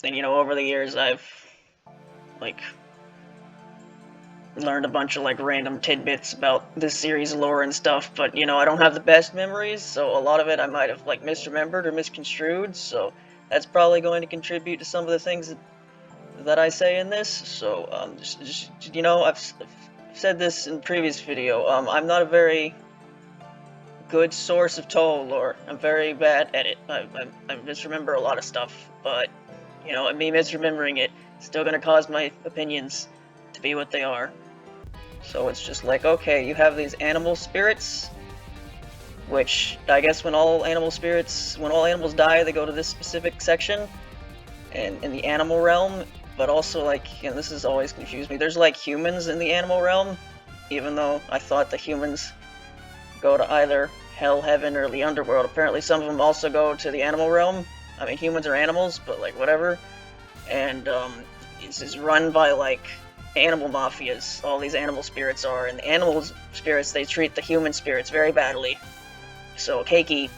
and you know, over the years I've like learned a bunch of like random tidbits about this series lore and stuff, but you know, I don't have the best memories, so a lot of it I might have like misremembered or misconstrued, so that's probably going to contribute to some of the things that I say in this. So just you know, I've said this in previous video, I'm not a very good source of Touhou lore. I'm very bad at it. I misremember a lot of stuff, but you know, me misremembering it is still gonna cause my opinions to be what they are. So it's just like, okay, you have these animal spirits, which I guess when all animals die, they go to this specific section, and in the animal realm. But also, like, you know, this has always confused me. There's like humans in the animal realm, even though I thought the humans go to either hell, heaven, or the underworld. Apparently some of them also go to the animal realm. I mean, humans are animals, but like, whatever. And this is run by like animal mafias, all these animal spirits are, and the animal spirits, they treat the human spirits very badly. So Keiki,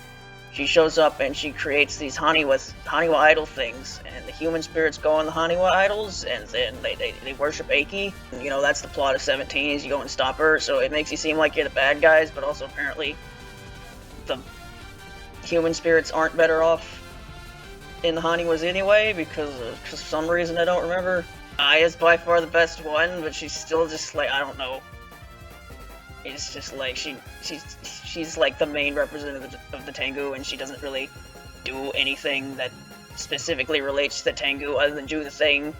she shows up and she creates these Haniwa idol things, and the human spirits go on the Haniwa idols, and then they worship Aki. And, you know, that's the plot of 17, is you go and stop her, so it makes you seem like you're the bad guys, but also apparently the human spirits aren't better off in the Haniwas anyway, because for some reason I don't remember. Aya's by far the best one, but she's still just like, I don't know. It's just like she's like the main representative of the Tengu, and she doesn't really do anything that specifically relates to the Tengu other than do the thing,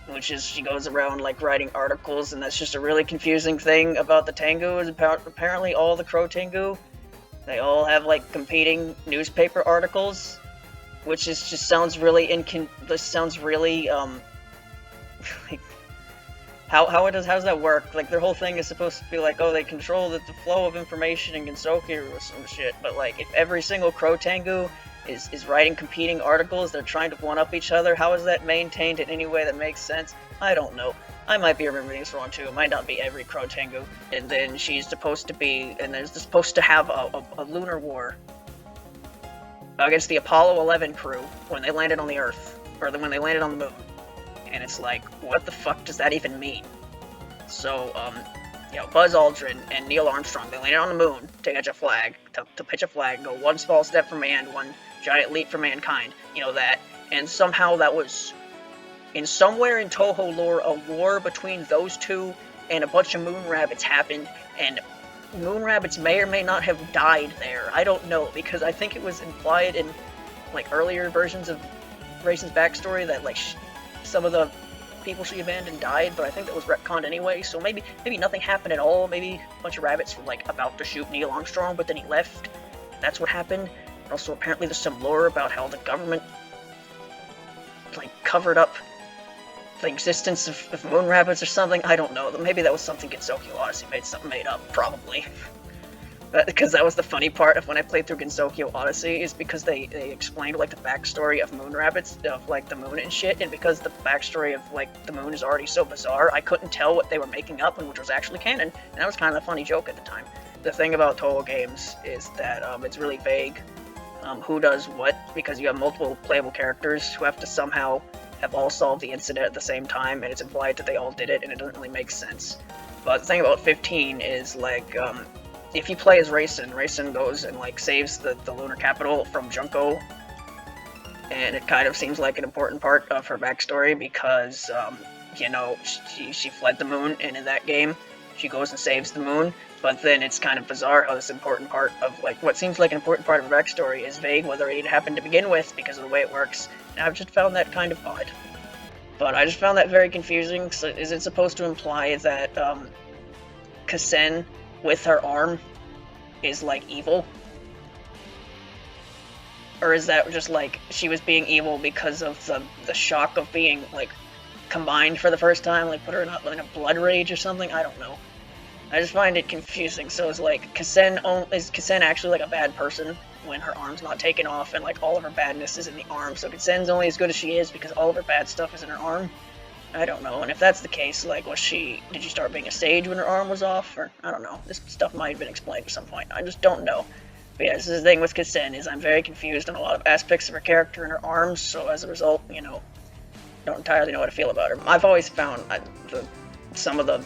which is she goes around like writing articles, and that's just a really confusing thing about the Tengu. Is apparently all the Crow Tengu, they all have like competing newspaper articles, which is just sounds really like, how does that work? Like, their whole thing is supposed to be like, oh, they control the flow of information in Gensokyo or some shit, but like, if every single Crow Tengu is writing competing articles, they're trying to one-up each other, how is that maintained in any way that makes sense? I don't know. I might be remembering this wrong too, it might not be every Crow Tengu. And then she's supposed to be, and they're supposed to have a lunar war against the Apollo 11 crew when they landed on the Earth, or when they landed on the moon. And it's like, what the fuck does that even mean? So, you know, Buzz Aldrin and Neil Armstrong, they landed on the moon to pitch a flag, go one small step for man, one giant leap for mankind, you know that. And somehow that was, somewhere in Touhou lore, a war between those two and a bunch of moon rabbits happened, and moon rabbits may or may not have died there. I don't know, because I think it was implied in, like, earlier versions of Grayson's backstory that, like, some of the people she abandoned died, but I think that was retconned anyway, so maybe nothing happened at all. Maybe a bunch of rabbits were, like, about to shoot Neil Armstrong, but then he left. That's what happened. Also, apparently there's some lore about how the government, like, covered up the existence of moon rabbits or something. I don't know. Maybe that was something Gensokyo Odyssey made up, probably. Because that was the funny part of when I played through Gensokyo Odyssey, is because they explained, like, the backstory of moon rabbits, of, like, the moon and shit, and because the backstory of, like, the moon is already so bizarre, I couldn't tell what they were making up and which was actually canon, and that was kind of a funny joke at the time. The thing about Touhou games is that it's really vague who does what, because you have multiple playable characters who have to somehow have all solved the incident at the same time, and it's implied that they all did it, and it doesn't really make sense. But the thing about 15 is, like, if you play as Racing goes and, like, saves the lunar capital from Junko, and it kind of seems like an important part of her backstory because, you know, she fled the moon, and in that game, she goes and saves the moon, but then it's kind of bizarre how this important part of, like, what seems like an important part of her backstory is vague whether it happened to begin with because of the way it works, and I've just found that kind of odd. But I just found that very confusing. So is it supposed to imply that, Kasen, with her arm, is, like, evil? Or is that just, like, she was being evil because of the shock of being, like, combined for the first time, like, put her in a blood rage or something? I don't know. I just find it confusing. So it's like, is Kasen actually, like, a bad person when her arm's not taken off and, like, all of her badness is in the arm? So Kasen's only as good as she is because all of her bad stuff is in her arm? I don't know. And if that's the case, like, did she start being a sage when her arm was off? Or, I don't know. This stuff might have been explained at some point. I just don't know. But yeah, this is the thing with Kasen, is I'm very confused on a lot of aspects of her character and her arms, so as a result, you know, don't entirely know how to feel about her. I've always found some of the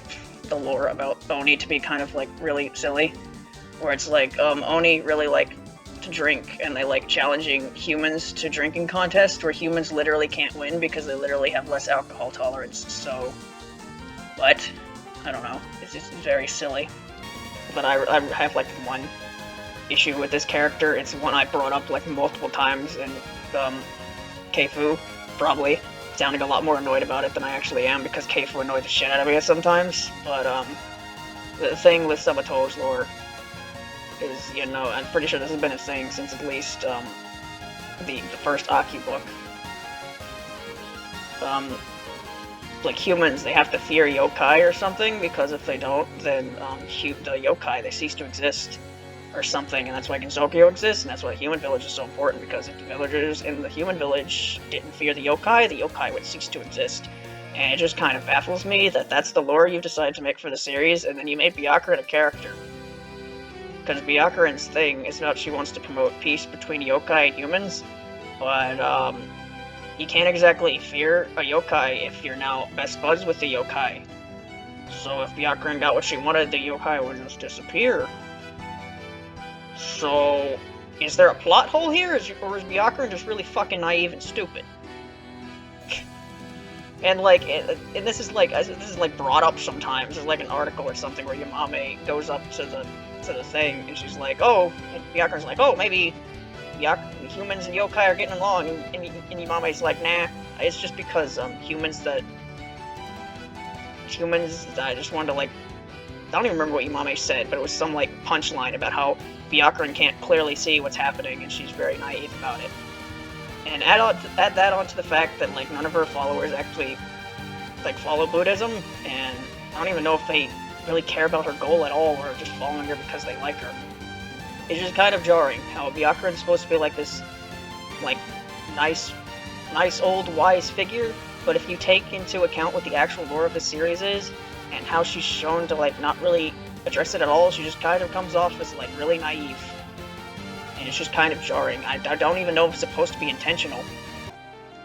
lore about Oni to be kind of like really silly, where it's like Oni really like to drink, and they like challenging humans to drinking contests where humans literally can't win because they literally have less alcohol tolerance. So, but I don't know, it's just very silly. But I have like one issue with this character. It's one I brought up like multiple times in Keifu, probably sounding a lot more annoyed about it than I actually am, because Keifu annoyed the shit out of me sometimes. But the thing with some of Touhou's lore is, you know, I'm pretty sure this has been a thing since at least the first Akyu book. Like humans, they have to fear yokai or something, because if they don't, then the yokai, they cease to exist or something, and that's why Gensokyo exists, and that's why the human village is so important, because if the villagers in the human village didn't fear the yokai would cease to exist. And it just kind of baffles me that that's the lore you've decided to make for the series, and then you made Byakuren a character. Because Byakuren's thing is about she wants to promote peace between yokai and humans, but you can't exactly fear a yokai if you're now best buds with the yokai. So if Byakuren got what she wanted, the yokai would just disappear. So, is there a plot hole here, or is Byakuren just really fucking naive and stupid? And like, and this is like brought up sometimes. There's like an article or something where Yamame goes up to the thing, and she's like, oh, and Byakuren's like, oh, maybe humans and yokai are getting along, and Yamame's like, nah, it's just because humans that I just wanted to like, I don't even remember what Yamame said, but it was some like punchline about how Byakuren can't clearly see what's happening, and she's very naive about it. And add that onto the fact that like none of her followers actually like follow Buddhism, and I don't even know if they really care about her goal at all, or just following her because they like her. It's just kind of jarring how Byakuren's supposed to be like this, like, nice old wise figure, but if you take into account what the actual lore of the series is, and how she's shown to like not really address it at all, she just kind of comes off as like really naive. And it's just kind of jarring. I don't even know if it's supposed to be intentional.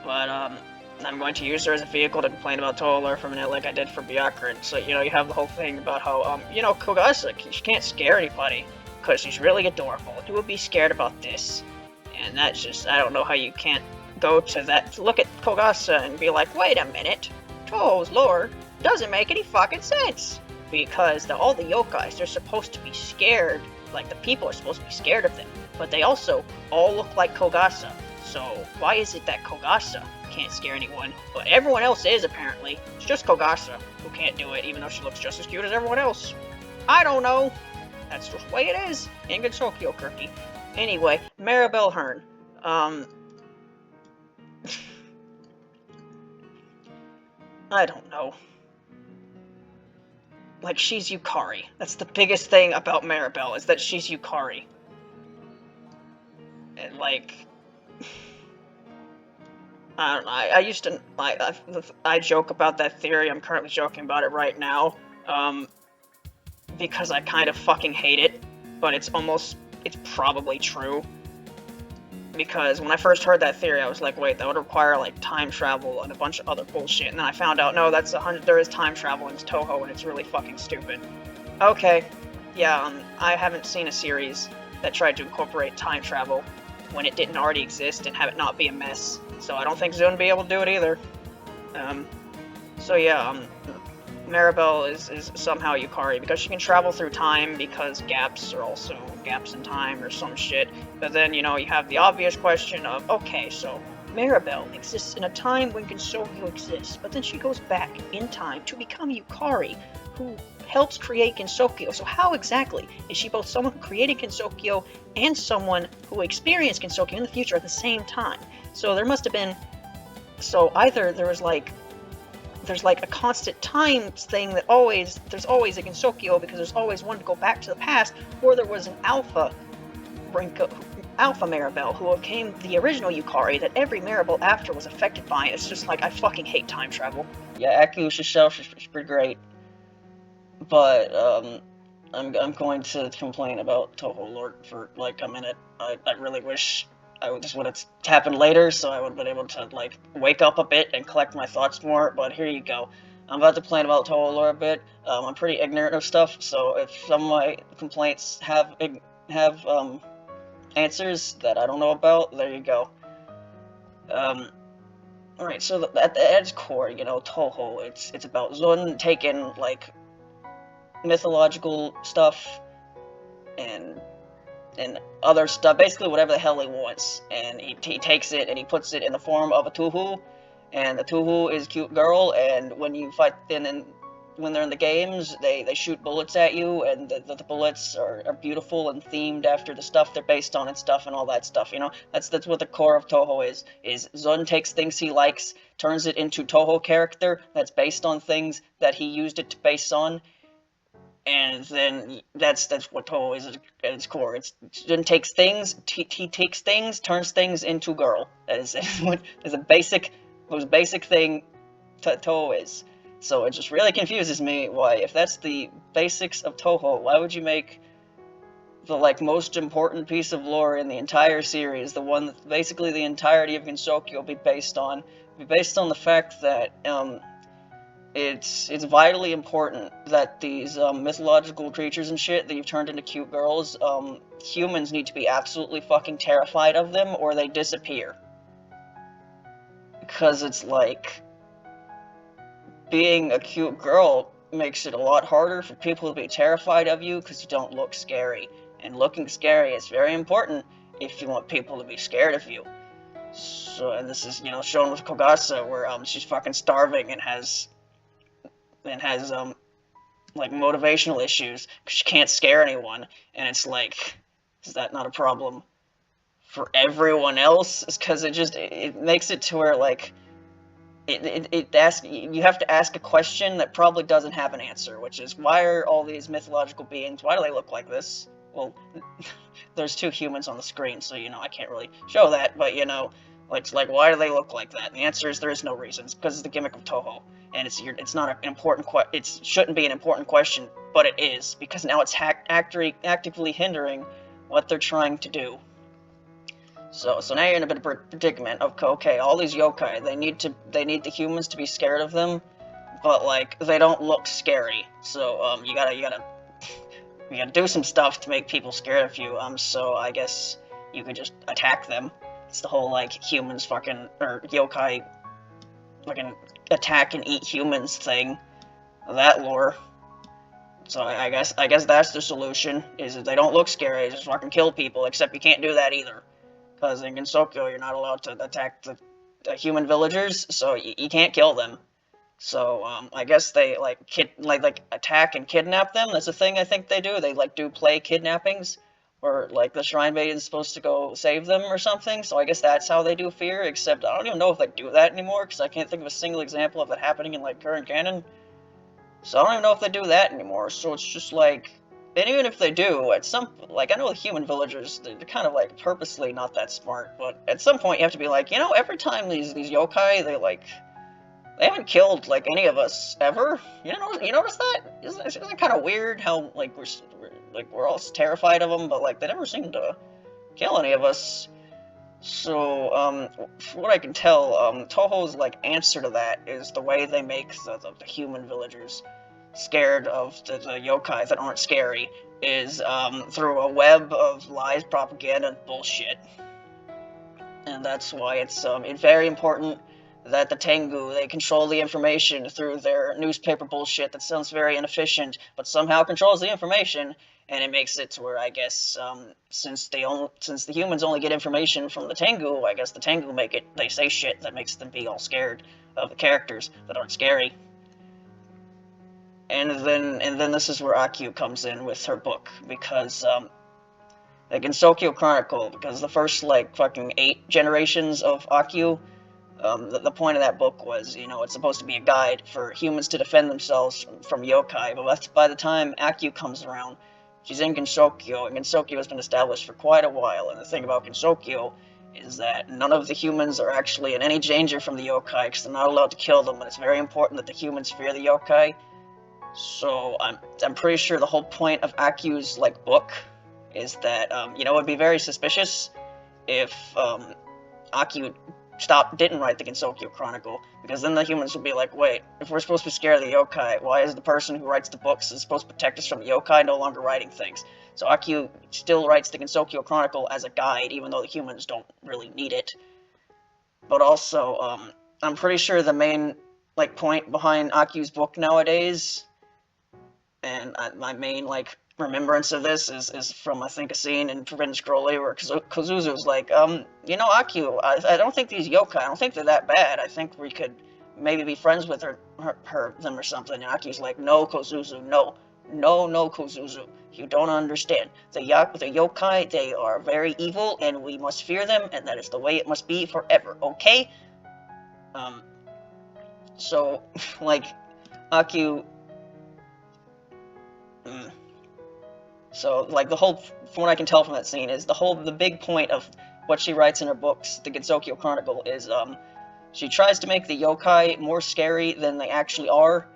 But I'm going to use her as a vehicle to complain about Touhou lore for a minute like I did for Byakuren. So, you know, you have the whole thing about how, you know, Kogasa, she can't scare anybody because she's really adorable. Who would be scared about this? And that's just, I don't know how you can't go to that, look at Kogasa and be like, wait a minute, Touhou's lore doesn't make any fucking sense. Because all the yokais, they're supposed to be scared, like the people are supposed to be scared of them. But they also all look like Kogasa. So why is it that Kogasa can't scare anyone, but everyone else is apparently? It's just Kogasa who can't do it, even though she looks just as cute as everyone else. I don't know. That's just the way it is. In Gensokyo Kirky. Anyway, Maribel Hearn. I don't know. Like, she's Yukari. That's the biggest thing about Maribel, is that she's Yukari. And, like, I don't know, I used to, I joke about that theory, I'm currently joking about it right now, because I kind of fucking hate it, but it's probably true. Because when I first heard that theory, I was like, wait, that would require, like, time travel and a bunch of other bullshit, and then I found out, no, there is time travel in Touhou, and it's really fucking stupid. Okay, yeah, I haven't seen a series that tried to incorporate time travel when it didn't already exist and have it not be a mess, so I don't think Zoon would be able to do it either. So yeah, Maribel is somehow Yukari, because she can travel through time, because gaps are also gaps in time or some shit. But then, you know, you have the obvious question of, okay, so Maribel exists in a time when Gensokyo exists, but then she goes back in time to become Yukari, who helps create Gensokyo. So how exactly is she both someone who created Gensokyo and someone who experienced Gensokyo in the future at the same time? So there must have been, so either there's like a constant time thing that there's always a Gensokyo because there's always one to go back to the past, or there was an Alpha Maribel who became the original Yukari that every Maribel after was affected by. It's just like, I fucking hate time travel. Yeah, Akyu herself is pretty great. But, I'm going to complain about Touhou lore for like a minute. I really wish this would have happened later, so I would have been able to like wake up a bit and collect my thoughts more. But here you go. I'm about to complain about Touhou lore a bit. I'm pretty ignorant of stuff, so if some of my complaints have answers that I don't know about, there you go. Alright, so at its core, you know, Touhou, it's about Zun taking like mythological stuff and other stuff, basically whatever the hell he wants, and he takes it and he puts it in the form of a Touhou, and the Touhou is a cute girl, and when you fight when they're in the games, they shoot bullets at you, and the bullets are beautiful and themed after the stuff they're based on and stuff and all that stuff, you know? That's what the core of Touhou is Zun takes things he likes, turns it into Touhou character that's based on things that he used it to base on, and then that's what Touhou is at its core. It takes things, he takes things, turns things into girl. That is what is a most basic thing Touhou is. So it just really confuses me why, if that's the basics of Touhou, why would you make the like most important piece of lore in the entire series, the one that basically the entirety of Gensokyo will be based on the fact that it's vitally important that these mythological creatures and shit that you've turned into cute girls, humans need to be absolutely fucking terrified of them or they disappear. Because it's like, being a cute girl makes it a lot harder for people to be terrified of you because you don't look scary. And looking scary is very important if you want people to be scared of you. So, and this is, you know, shown with Kogasa, where she's fucking starving and has like motivational issues because she can't scare anyone, and it's like, is that not a problem for everyone else? It's because it makes it to where like you have to ask a question that probably doesn't have an answer, which is, why are all these mythological beings, why do they look like this? Well, there's two humans on the screen, so, you know, I can't really show that, but, you know, like why do they look like that? And the answer is there is no reason. It's because it's the gimmick of Touhou, and it's not an important it shouldn't be an important question, but it is, because now it's actively hindering what they're trying to do. So now you're in a bit of a predicament of, okay, all these yokai, they need the humans to be scared of them, but like they don't look scary. So you gotta do some stuff to make people scared of you. So I guess you could just attack them. It's the whole like humans fucking or yokai fucking attack and eat humans thing. That lore. So I guess that's the solution. Is that they don't look scary, just fucking kill people. Except you can't do that either. Because in Gensokyo, you're not allowed to attack the human villagers, so you can't kill them. So I guess they like attack and kidnap them. That's a thing I think they do. They like do play kidnappings, or like the shrine maiden is supposed to go save them or something. So I guess that's how they do fear. Except I don't even know if they do that anymore, because I can't think of a single example of that happening in like current canon. So I don't even know if they do that anymore. So it's just like. And even if they do, at some, like, I know the human villagers, they're kind of, like, purposely not that smart, but at some point you have to be like, you know, every time these yokai, they haven't killed, like, any of us, ever? You notice that? Isn't it kind of weird how, like, we're all terrified of them, but, like, they never seem to kill any of us? So, from what I can tell, Touhou's, like, answer to that is the way they make the human villagers scared of the yokai that aren't scary is through a web of lies, propaganda, and bullshit. And that's why it's very important that the Tengu, they control the information through their newspaper bullshit that sounds very inefficient, but somehow controls the information, and it makes it to where, I guess, since the humans only get information from the Tengu, I guess the Tengu they say shit that makes them be all scared of the characters that aren't scary. And then this is where Akyu comes in with her book, because like in Gensokyo Chronicle, because the first like fucking 8 generations of Akyu, the point of that book was, you know, it's supposed to be a guide for humans to defend themselves from yokai, but by the time Akyu comes around, she's in Gensokyo, and Gensokyo has been established for quite a while, and the thing about Gensokyo is that none of the humans are actually in any danger from the yokai, because they're not allowed to kill them, and it's very important that the humans fear the yokai. So I'm pretty sure the whole point of Akyu's like book is that you know, it'd be very suspicious if Akyu didn't write the Gensokyo Chronicle, because then the humans would be like, wait, if we're supposed to be scared of the yokai, why is the person who writes the books is supposed to protect us from the yokai no longer writing things? So Akyu still writes the Gensokyo Chronicle as a guide, even though the humans don't really need it. But also, I'm pretty sure the main like point behind Akyu's book nowadays, and my main like remembrance of this is from, I think, a scene in Forbidden Scrollery where Kozuzu's like, you know, Akyu, I don't think these yokai, I don't think they're that bad. I think we could maybe be friends with them or something. And Akyu's like, no, Kozuzu, no, Kozuzu, you don't understand. The yokai, they are very evil, and we must fear them, and that is the way it must be forever. Okay? So like, Akyu. So, like, from what I can tell from that scene, is the big point of what she writes in her books, the Gensokyo Chronicle, is, she tries to make the yokai more scary than they actually are,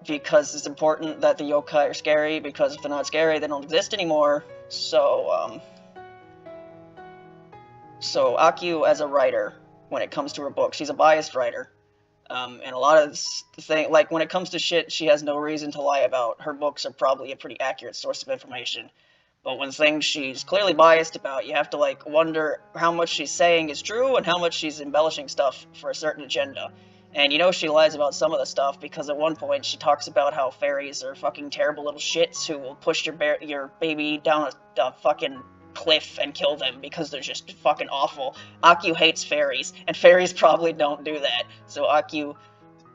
because it's important that the yokai are scary, because if they're not scary, they don't exist anymore. So Akyu, as a writer, when it comes to her books, she's a biased writer. And a lot of like, when it comes to shit she has no reason to lie about, her books are probably a pretty accurate source of information. But when things she's clearly biased about, you have to, like, wonder how much she's saying is true and how much she's embellishing stuff for a certain agenda. And you know she lies about some of the stuff, because at one point she talks about how fairies are fucking terrible little shits who will push your baby down a fucking cliff and kill them because they're just fucking awful. Akyu hates fairies, and fairies probably don't do that. So Akyu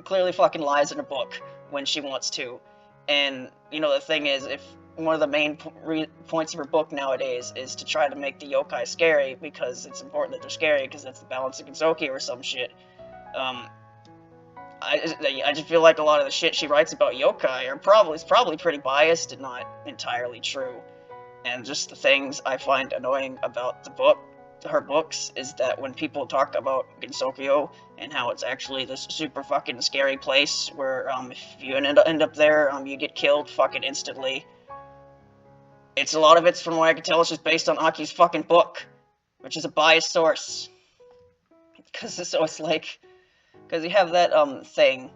clearly fucking lies in a book when she wants to. And, you know, the thing is, if one of the main points of her book nowadays is to try to make the yokai scary, because it's important that they're scary, because that's the balance of Gensokyo or some shit, I just feel like a lot of the shit she writes about yokai is probably pretty biased and not entirely true. And just the things I find annoying about her books, is that when people talk about Gensokyo and how it's actually this super fucking scary place where if you end up there, you get killed fucking instantly. A lot of it's, from what I can tell, it's just based on Aki's fucking book, which is a biased source. Because you have that thing,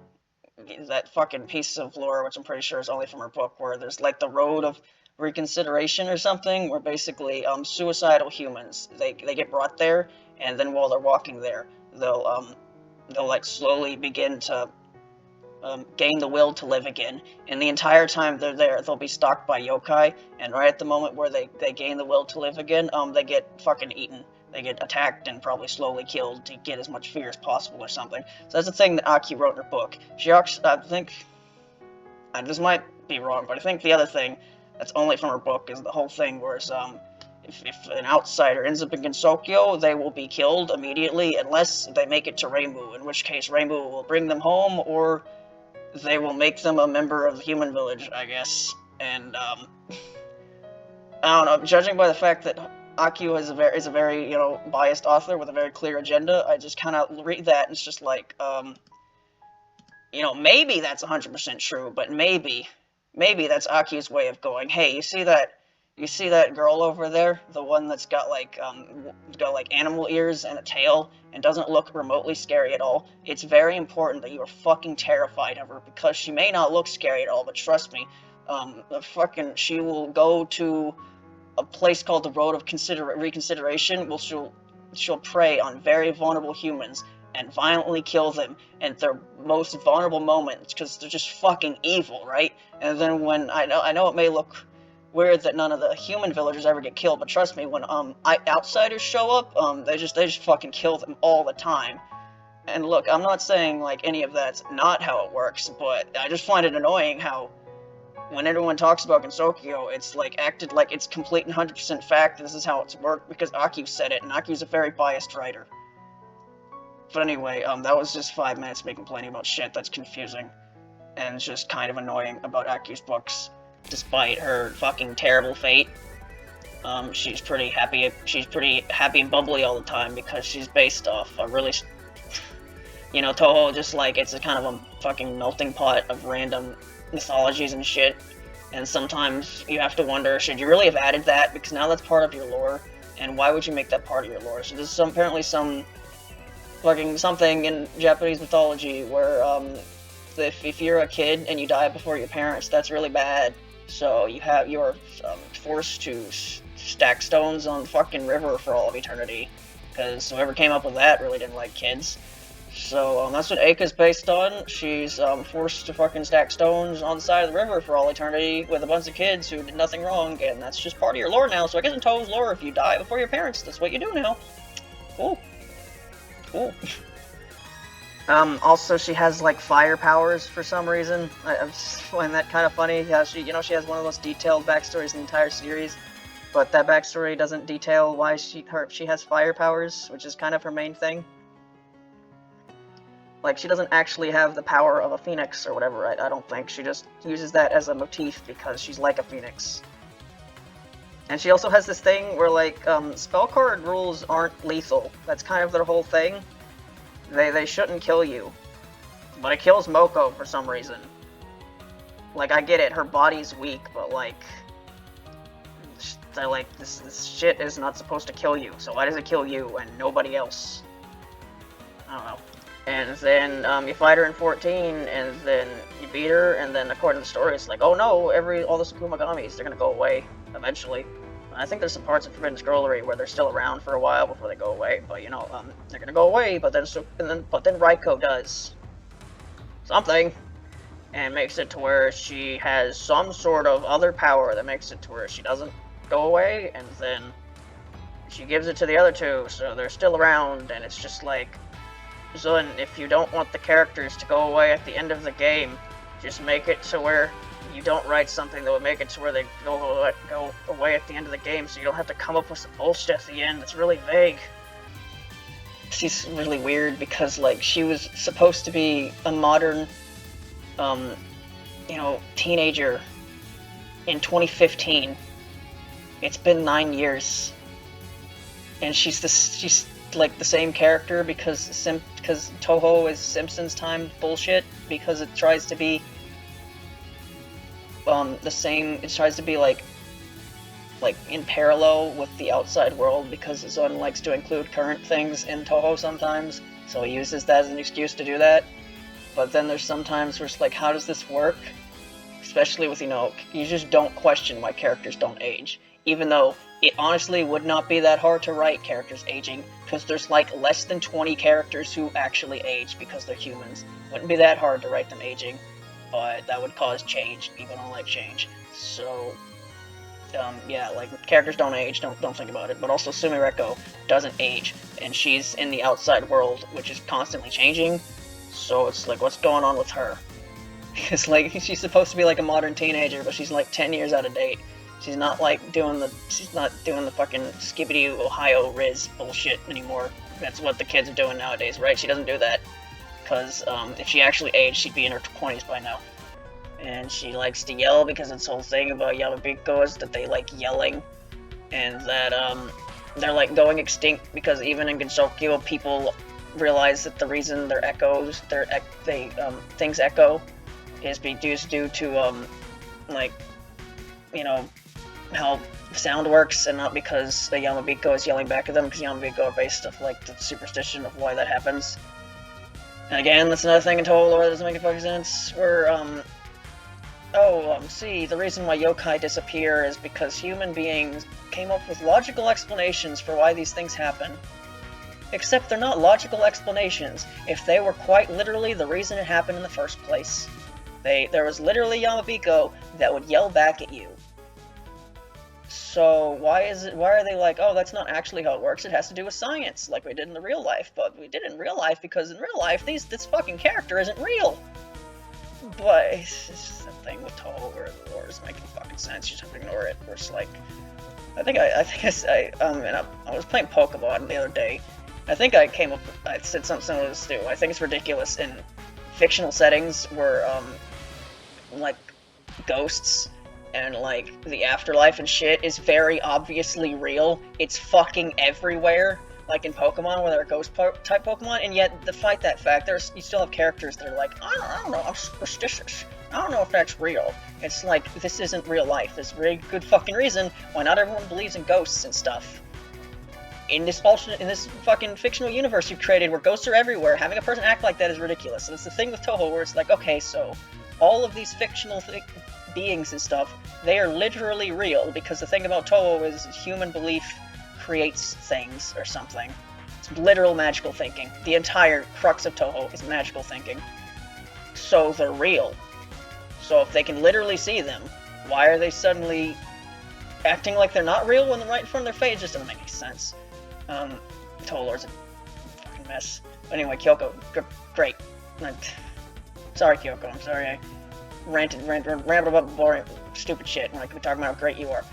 that fucking piece of lore, which I'm pretty sure is only from her book, where there's like the road of reconsideration or something, where basically suicidal humans, they get brought there, and then while they're walking there, they'll like slowly begin to gain the will to live again. And the entire time they're there, they'll be stalked by yokai, and right at the moment where they gain the will to live again, they get fucking eaten. They get attacked and probably slowly killed to get as much fear as possible or something. So that's the thing that Akyu wrote in her book. She actually, I think, this might be wrong, but I think the other thing that's only from her book is the whole thing where if an outsider ends up in Gensokyo, they will be killed immediately unless they make it to Reimu, in which case Reimu will bring them home, or they will make them a member of the human village, I guess. And I don't know, judging by the fact that Akyu is a very, you know, biased author with a very clear agenda, I just kind of read that and it's just like, you know, maybe that's 100% true, but maybe that's Akyu's way of going, hey, you see that girl over there, the one that's got like animal ears and a tail and doesn't look remotely scary at all? It's very important that you are fucking terrified of her, because she may not look scary at all, but trust me, she will go to a place called the Road of Reconsideration, where she'll prey on very vulnerable humans and violently kill them in their most vulnerable moments, because they're just fucking evil, right? And then when I know it may look weird that none of the human villagers ever get killed, but trust me, when outsiders show up, they just fucking kill them all the time. And look, I'm not saying like any of that's not how it works, but I just find it annoying how when everyone talks about Gensokyo, it's like acted like it's complete and 100% fact, this is how it's worked, because Akyu said it, and Akyu's a very biased writer. But anyway, that was just 5 minutes of me complaining about shit that's confusing, and it's just kind of annoying about Akyu's books, despite her fucking terrible fate. She's pretty happy and bubbly all the time, because she's based off a really, you know, Touhou, just like, it's a kind of a fucking melting pot of random mythologies and shit. And sometimes you have to wonder, should you really have added that? Because now that's part of your lore, and why would you make that part of your lore? So there's apparently some fucking something in Japanese mythology where if you're a kid and you die before your parents, that's really bad. So you're forced to stack stones on the fucking river for all of eternity, because whoever came up with that really didn't like kids. So that's what Aka's based on. She's forced to fucking stack stones on the side of the river for all eternity with a bunch of kids who did nothing wrong, and that's just part of your lore now. So I guess in Touhou's lore, if you die before your parents, that's what you do now. Cool. Cool. Also, she has, like, fire powers for some reason. I just find that kind of funny. Yeah, she has one of the most detailed backstories in the entire series, but that backstory doesn't detail why she has fire powers, which is kind of her main thing. Like, she doesn't actually have the power of a phoenix or whatever, I don't think. She just uses that as a motif because she's like a phoenix. And she also has this thing where, like, spell card rules aren't lethal. That's kind of their whole thing. They shouldn't kill you. But it kills Moko for some reason. Like, I get it, her body's weak, but, like, this shit is not supposed to kill you, so why does it kill you and nobody else? I don't know. And then you fight her in 14, and then you beat her, and then according to the story, it's like, oh no, all the Sakumagamis, they're gonna go away eventually. I think there's some parts of Forbidden Scrollery where they're still around for a while before they go away, but they're gonna go away. But then Raiko does something, and makes it to where she has some sort of other power that makes it to where she doesn't go away, and then she gives it to the other two, so they're still around, and it's just like, Zun, if you don't want the characters to go away at the end of the game, just make it to where you don't write something that would make it to where they go away at the end of the game, so you don't have to come up with some bullshit at the end. It's really vague. She's really weird because, like, she was supposed to be a modern, teenager in 2015. It's been 9 years, and she's like the same character because Touhou is Simpsons time bullshit, because it tries to be the same. It tries to be like in parallel with the outside world, because Zun likes to include current things in Touhou sometimes, so he uses that as an excuse to do that. But then there's sometimes where it's like, how does this work? Especially with, you just don't question why characters don't age, even though it honestly would not be that hard to write characters aging, because there's like less than 20 characters who actually age because they're humans. Wouldn't be that hard to write them aging, but that would cause change. People don't like change. So, yeah, like, characters don't age, don't think about it. But also Sumireko doesn't age, and she's in the outside world, which is constantly changing, so it's like, what's going on with her? Because, like, she's supposed to be like a modern teenager, but she's like 10 years out of date. She's not doing the fucking skibbity Ohio Riz bullshit anymore. That's what the kids are doing nowadays, right? She doesn't do that, because if she actually aged, she'd be in her 20s by now. And she likes to yell, because this whole thing about Yamabiko is that they like yelling, and that they're like going extinct, because even in Gensokyo, people realize that the reason their echoes, things echo, is due to how sound works, and not because the Yamabiko is yelling back at them, because Yamabiko are based off like the superstition of why that happens. And again, that's another thing in Touhou lore that doesn't make fucking sense, where see, the reason why yokai disappear is because human beings came up with logical explanations for why these things happen. Except they're not logical explanations, if they were quite literally the reason it happened in the first place. There was literally Yamabiko that would yell back at you. So why are they like, oh, that's not actually how it works, it has to do with science, like we did in the real life? But we did it in real life because in real life, this fucking character isn't real. But it's just a thing with Touhou where the lore doesn't make fucking sense, you just have to ignore it. Where it's like, I was playing Pokemon the other day. I think I said something similar to this too. I think it's ridiculous in fictional settings where, like, ghosts and, like, the afterlife and shit is very obviously real. It's fucking everywhere, like in Pokemon, where there are ghost-type Pokemon, and yet, despite that fact, you still have characters that are like, I don't know, I'm superstitious. I don't know if that's real. It's like, this isn't real life. There's a very good fucking reason why not everyone believes in ghosts and stuff. In this fucking fictional universe you've created where ghosts are everywhere, having a person act like that is ridiculous. And it's the thing with Touhou where it's like, okay, so all of these fictional beings and stuff, they are literally real, because the thing about Touhou is human belief creates things or something. It's literal magical thinking. The entire crux of Touhou is magical thinking. So they're real. So if they can literally see them, why are they suddenly acting like they're not real when they're right in front of their face? It just doesn't make any sense. Touhou Lord's a fucking mess. But anyway, Kyoko, great. Sorry, Kyoko, I'm sorry I rambled about boring, stupid shit when I could be talking about how great you are.